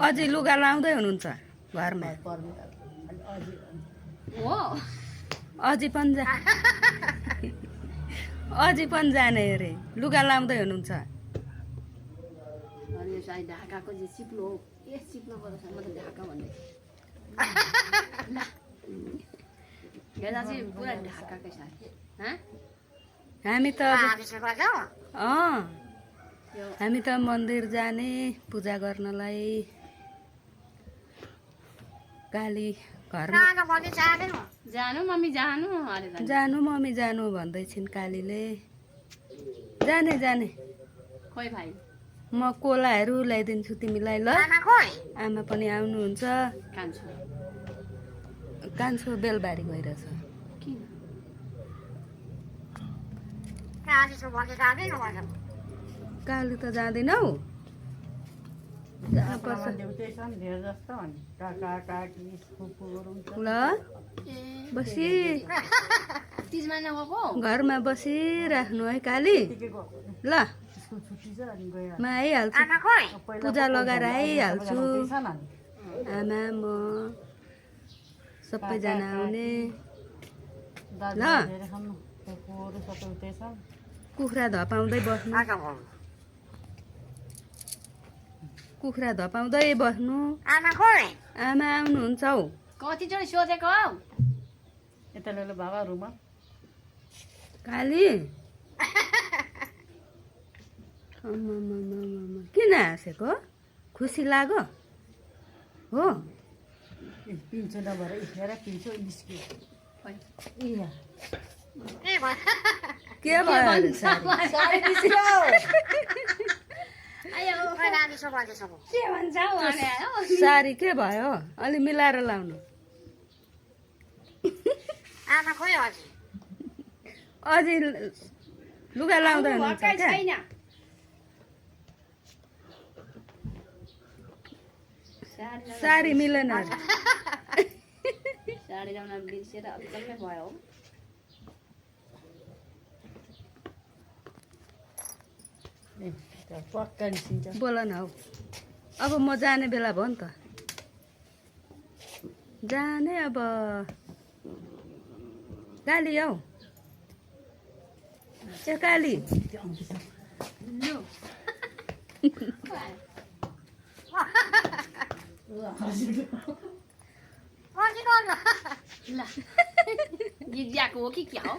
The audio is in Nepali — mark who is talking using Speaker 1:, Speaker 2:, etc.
Speaker 1: अझै लुगा लाउँदै हुनुहुन्छ घरमा
Speaker 2: हो
Speaker 1: अझै पनि अझै पनि जाने अरे लुगा लाउँदै हुनुहुन्छ
Speaker 2: अनि यो सायद ढाकाको जे चिप्लो हो ए चिप्लो पर्छ म त ढाका भन्दै हेर्दा चाहिँ पुरा ढाकाकै साथ
Speaker 1: हामी त
Speaker 2: यो
Speaker 1: हामी त मन्दिर जाने पूजा गर्नलाई काली घरमा
Speaker 2: जानु मम्मी जानु अरे
Speaker 1: जानु मम्मी जानु भन्दैछिन् कालीले जाने जाने
Speaker 2: खोइ भाइ
Speaker 1: म कोलाहरू ल्याइदिन्छु तिमीलाई ल आमा पनि आउनुहुन्छ
Speaker 2: कान्छु
Speaker 1: कान्छो बेलबारी गइरहेछ
Speaker 2: किन
Speaker 1: काली त जाँदैनौ जानुपर्छ ल बसी
Speaker 2: तिजमा नगएको
Speaker 1: घरमा बसिराख्नु है काली ल म आइहाल्छु पूजा लगाएर आइहाल्छु आमा म सबैजना आउने ल कुखुरा धपाउँदै बस्नु कुखुरा धपाउँदै बस्नु आमा आउनुहुन्छ हौ
Speaker 2: कतिचोटि सोधेको हौ
Speaker 3: यता ल्याउनु बाबा रुममा
Speaker 1: काली आमामामामा, किन हाँसेको खुसी लाग्यो हो
Speaker 3: पिन्छु नभएर हेर पिन्छु निस्क्यो
Speaker 1: के भयो अरे सारी?
Speaker 2: के भन्छ हौ भने हो
Speaker 1: सारी के भयो अलि मिलाएर लाउनु अझै लुगा लाउँदै हुनुहुन्छ
Speaker 2: भर्खर
Speaker 1: क्या
Speaker 2: छैन
Speaker 1: सारी मिलेन अरे।
Speaker 2: साडी लाउन बिर्सेर अचम्मै भयो हो
Speaker 3: पक्का निस्किन्छ
Speaker 1: बोल न हौ अब म जाने बेला भयो नि त जाने अब काली हौ ए काली
Speaker 2: ल गिज्याको हो कि क्या हो